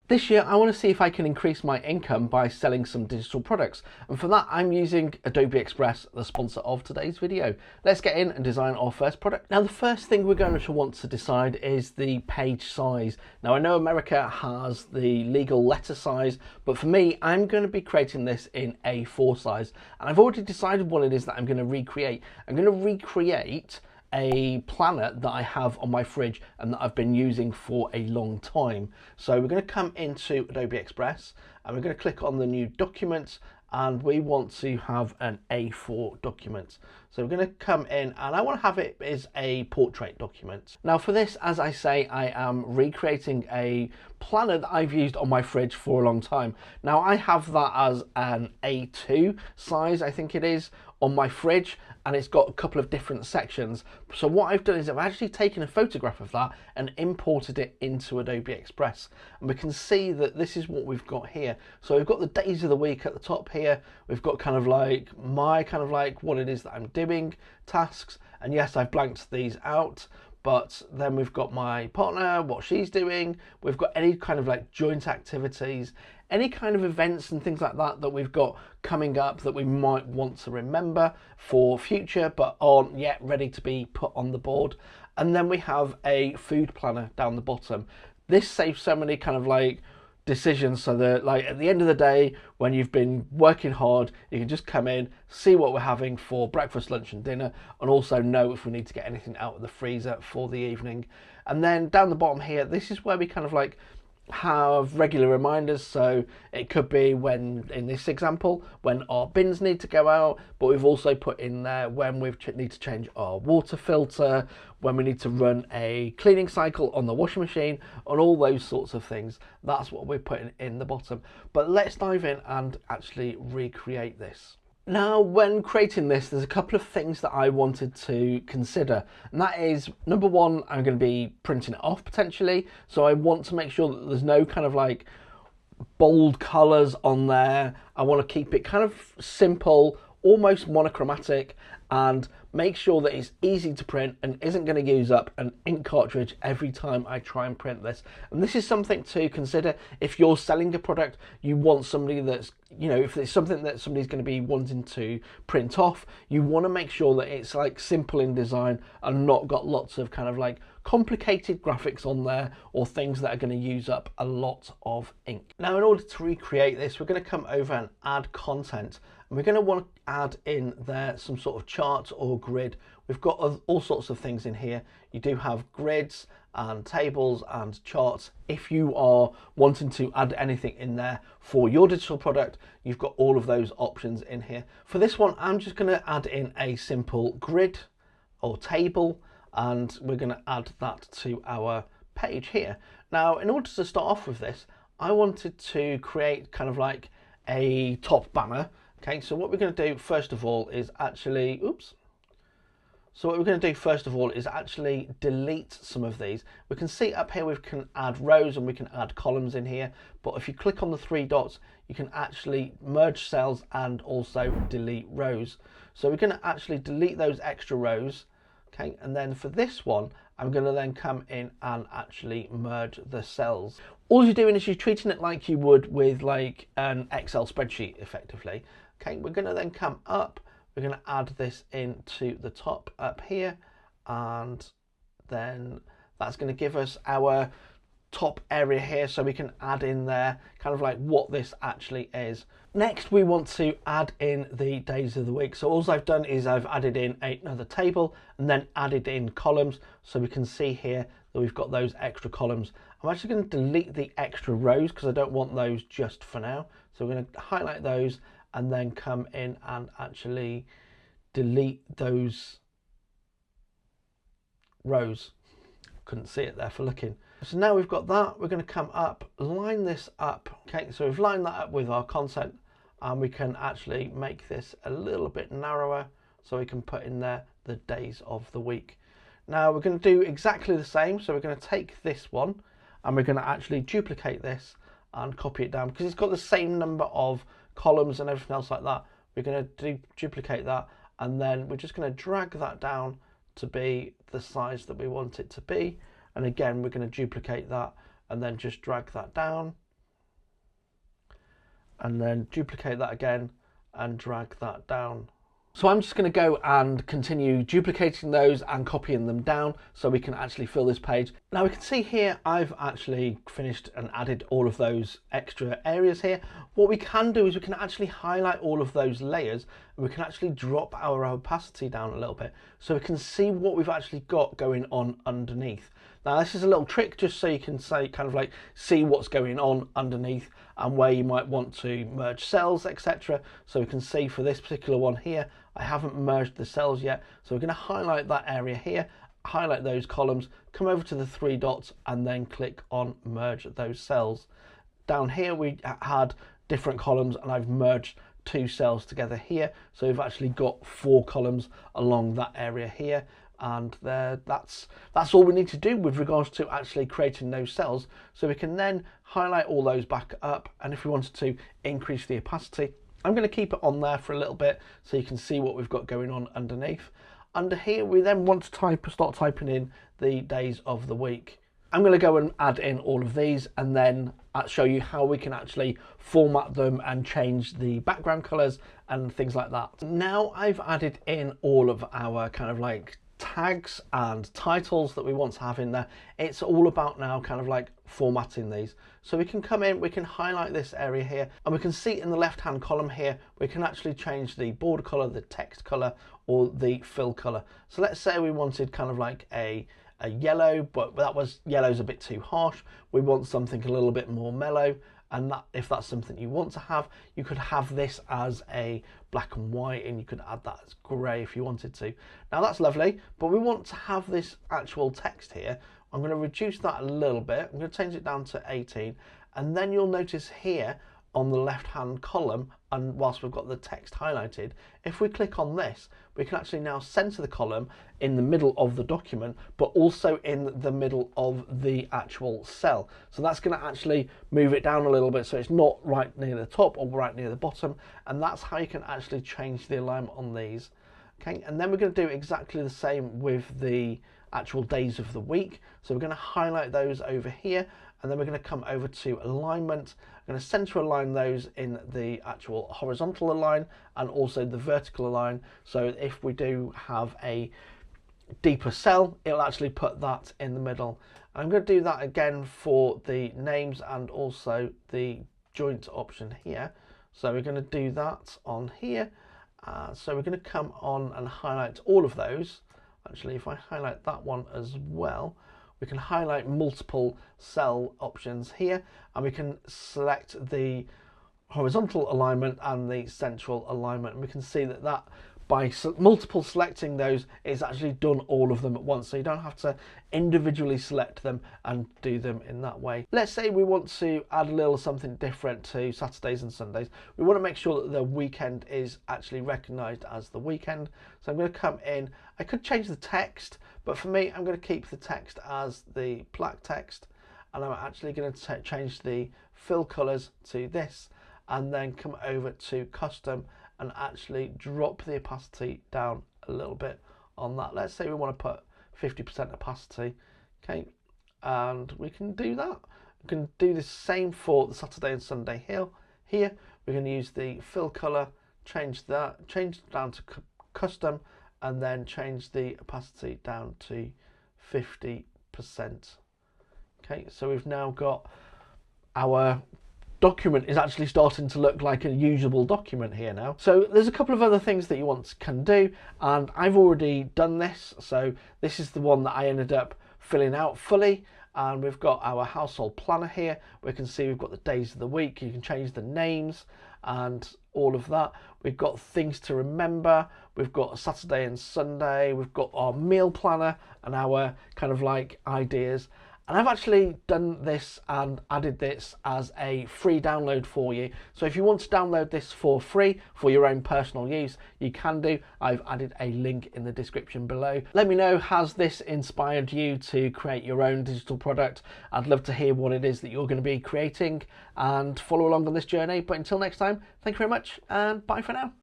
This year, I want to see if I can increase my income by selling some digital products. And for that, I'm using Adobe Express, the sponsor of today's video. Let's get in and design our first product. Now, the first thing we're going to want to decide is the page size. Now, I know America has the legal letter size, but for me, I'm going to be creating this in A4 size. And I've already decided what it is that I'm going to recreate. I'm going to recreate a planner that I have on my fridge and that I've been using for a long time. So we're going to come into Adobe Express and we're going to click on the new document, and we want to have an A4 document. So we're going to come in and I want to have it as a portrait document. Now for this, as I say, I am recreating a planner that I've used on my fridge for a long time. Now I have that as an A2 size, I think it is, on my fridge, and it's got a couple of different sections. So what I've done is I've actually taken a photograph of that and imported it into Adobe Express, and we can see that this is what we've got here. So we've got the days of the week at the top here. We've got kind of like my kind of like what it is that I'm doing, tasks, and yes, I've blanked these out. But then we've got my partner, what she's doing. We've got any kind of like joint activities, any kind of events and things like that that we've got coming up that we might want to remember for future but aren't yet ready to be put on the board. And then we have a food planner down the bottom. This saves so many kind of like decisions, so that like at the end of the day when you've been working hard, you can just come in, see what we're having for breakfast, lunch and dinner, and also know if we need to get anything out of the freezer for the evening. And then down the bottom here, this is where we kind of like have regular reminders. So it could be when, in this example, when our bins need to go out, but we've also put in there when we need to change our water filter, when we need to run a cleaning cycle on the washing machine, and all those sorts of things. That's what we're putting in the bottom. But let's dive in and actually recreate this. Now, when creating this, there's a couple of things that I wanted to consider, and that is, number one, I'm going to be printing it off potentially, so I want to make sure that there's no kind of like bold colours on there. I want to keep it kind of simple, almost monochromatic, and make sure that it's easy to print and isn't going to use up an ink cartridge every time I try and print this. And this is something to consider if you're selling a product. You want somebody that's, you know, if it's something that somebody's going to be wanting to print off, you want to make sure that it's like simple in design and not got lots of kind of like complicated graphics on there or things that are going to use up a lot of ink. Now, in order to recreate this, we're going to come over and add content, and we're going to want to add in there some sort of chart or grid. We've got all sorts of things in here. You do have grids and tables and charts. If you are wanting to add anything in there for your digital product, you've got all of those options in here. For this one, I'm just going to add in a simple grid or table, and we're going to add that to our page here. Now, in order to start off with this, I wanted to create kind of like a top banner. Okay, so what we're going to do first of all is actually, delete some of these. We can see up here we can add rows and we can add columns in here, but if you click on the three dots, you can actually merge cells and also delete rows. So we're going to actually delete those extra rows. Okay, and then for this one, I'm going to then come in and actually merge the cells. All you're doing is you're treating it like you would with like an Excel spreadsheet effectively. Okay, we're going to then come up, we're going to add this into the top up here, and then that's going to give us our top area here, so we can add in there kind of like what this actually is. Next, we want to add in the days of the week. So all I've done is I've added in another table and then added in columns, so we can see here that we've got those extra columns. I'm actually going to delete the extra rows because I don't want those just for now. So we're going to highlight those and then come in and actually delete those rows. Couldn't see it there for looking. So now we've got that, we're going to come up, line this up. Okay, so we've lined that up with our content, and we can actually make this a little bit narrower so we can put in there the days of the week. Now we're going to do exactly the same. So we're going to take this one and we're going to actually duplicate this and copy it down because it's got the same number of columns and everything else like that. We're going to duplicate that, and then we're just going to drag that down to be the size that we want it to be. And again, we're going to duplicate that and then just drag that down. and then duplicate that again and drag that down. So I'm just going to go and continue duplicating those and copying them down so we can actually fill this page. Now we can see here I've actually finished and added all of those extra areas here. What we can do is we can actually highlight all of those layers and we can actually drop our opacity down a little bit so we can see what we've actually got going on underneath. Now this is a little trick just so you can see what's going on underneath and where you might want to merge cells, etc. So we can see for this particular one here, I haven't merged the cells yet. So we're going to highlight that area here, highlight those columns, come over to the three dots and then click on merge those cells. Down here we had different columns and I've merged two cells together here. So we've actually got 4 columns along that area here. And that's all we need to do with regards to actually creating those cells. So we can then highlight all those back up, and if we wanted to increase the opacity, I'm going to keep it on there for a little bit so you can see what we've got going on underneath. Under here we then want to start typing in the days of the week. I'm going to go and add in all of these and then show you how we can actually format them and change the background colors and things like that. Now I've added in all of our tags and titles that we want to have in there. It's all about now formatting these. So we can come in, we can highlight this area here, and we can see in the left hand column here, we can actually change the border color, the text color, or the fill color. So let's say we wanted a yellow, but yellow's a bit too harsh. We want something a little bit more mellow. And that, if that's something you want to have, you could have this as a black and white and you could add that as grey if you wanted to. Now that's lovely, but we want to have this actual text here. I'm going to reduce that a little bit. I'm going to change it down to 18. And then you'll notice here on the left hand column, and whilst we've got the text highlighted, if we click on this, we can actually now center the column in the middle of the document, but also in the middle of the actual cell. So that's going to actually move it down a little bit so it's not right near the top or right near the bottom, and that's how you can actually change the alignment on these. Okay, and then we're going to do exactly the same with the actual days of the week. So we're going to highlight those over here, and then we're going to come over to alignment. I'm going to center align those in the actual horizontal align and also the vertical align. So if we do have a deeper cell, it'll actually put that in the middle. And I'm going to do that again for the names and also the joint option here. So we're going to do that on here. So we're going to come on and highlight all of those. Actually, if I highlight that one as well, we can highlight multiple cell options here, and we can select the horizontal alignment and the central alignment. And we can see that by multiple selecting those, it's actually done all of them at once. So you don't have to individually select them and do them in that way. Let's say we want to add a little something different to Saturdays and Sundays. We want to make sure that the weekend is actually recognized as the weekend. So I'm going to come in. I could change the text, but for me, I'm going to keep the text as the black text. And I'm actually going to change the fill colors to this, and then come over to custom and actually drop the opacity down a little bit on that. Let's say we want to put 50% opacity, okay, and we can do that. We can do the same for the Saturday and Sunday here. We're going to use the fill color, change it down to custom, and then change the opacity down to 50%. Okay, so we've now got our document is actually starting to look like a usable document here now. So there's a couple of other things that you can do, and I've already done this. So this is the one that I ended up filling out fully, and we've got our household planner here. We can see we've got the days of the week. You can change the names and all of that. We've got things to remember. We've got Saturday and Sunday. We've got our meal planner and our ideas. And I've actually done this and added this as a free download for you. So if you want to download this for free for your own personal use, you can do. I've added a link in the description below. Let me know, has this inspired you to create your own digital product? I'd love to hear what it is that you're going to be creating and follow along on this journey. But until next time, thank you very much and bye for now.